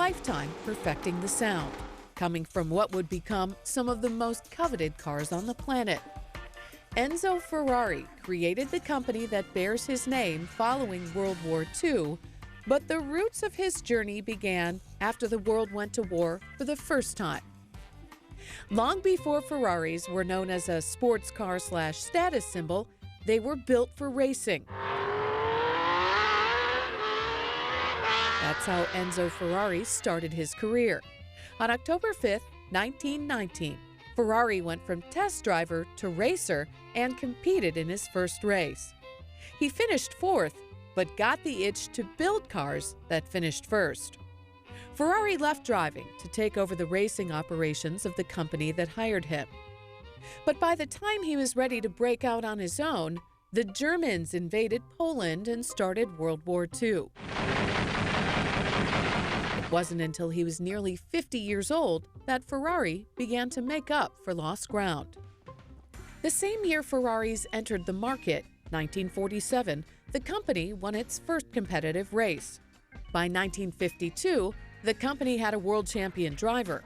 lifetime perfecting the sound, coming from what would become some of the most coveted cars on the planet. Enzo Ferrari created the company that bears his name following World War II, but the roots of his journey began after the world went to war for the first time. Long before Ferraris were known as a sports car/status symbol, they were built for racing. That's how Enzo Ferrari started his career. On October 5, 1919, Ferrari went from test driver to racer and competed in his first race. He finished fourth, but got the itch to build cars that finished first. Ferrari left driving to take over the racing operations of the company that hired him. But by the time he was ready to break out on his own, the Germans invaded Poland and started World War II. It wasn't until he was nearly 50 years old that Ferrari began to make up for lost ground. The same year Ferraris entered the market, 1947, the company won its first competitive race. By 1952, the company had a world champion driver.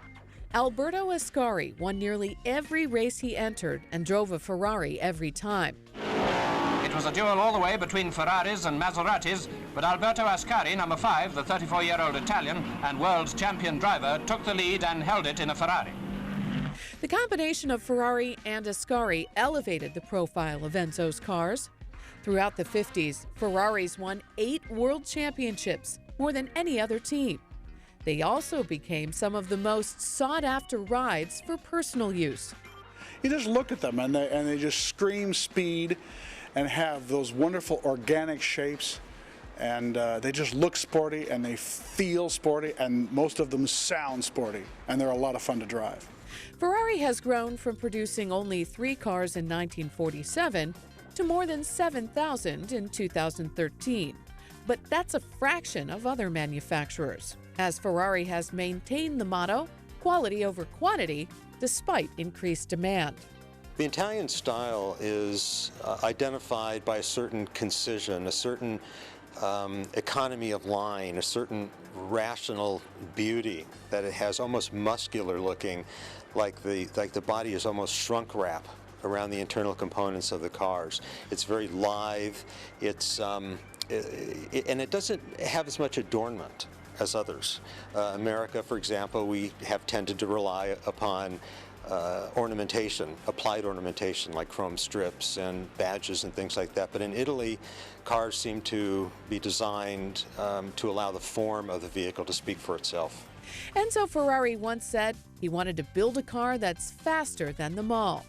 Alberto Ascari won nearly every race he entered and drove a Ferrari every time. It was a duel all the way between Ferraris and Maseratis, but Alberto Ascari, number 5, the 34-year-old Italian and world champion driver, took the lead and held it in a Ferrari. The combination of Ferrari and Ascari elevated the profile of Enzo's cars. Throughout the 50s, Ferraris won 8 world championships, more than any other team. They also became some of the most sought-after rides for personal use. You just look at them and they just scream speed and have those wonderful organic shapes, and they just look sporty and they feel sporty, and most of them sound sporty, and they're a lot of fun to drive. Ferrari has grown from producing only 3 cars in 1947 to more than 7,000 in 2013. But that's a fraction of other manufacturers, as Ferrari has maintained the motto, quality over quantity, despite increased demand. The Italian style is identified by a certain concision, a certain economy of line, a certain rational beauty, that it has almost muscular looking, like the body is almost shrunk wrap around the internal components of the cars. It's very live, and it doesn't have as much adornment as others. America, for example, we have tended to rely upon ornamentation, applied ornamentation like chrome strips and badges and things like that. But in Italy, cars seem to be designed to allow the form of the vehicle to speak for itself. Enzo Ferrari once said he wanted to build a car that's faster than them all.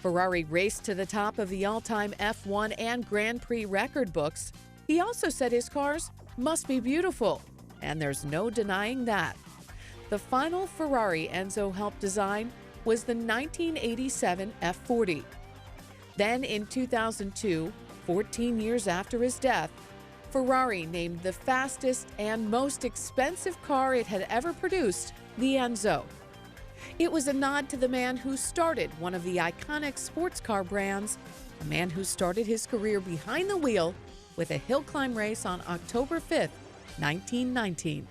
Ferrari raced to the top of the all-time F1 and Grand Prix record books. He also said his cars must be beautiful, and there's no denying that. The final Ferrari Enzo helped design was the 1987 F40. Then in 2002, 14 years after his death, Ferrari named the fastest and most expensive car it had ever produced the Enzo. It was a nod to the man who started one of the iconic sports car brands, a man who started his career behind the wheel with a hill climb race on October 5, 1919.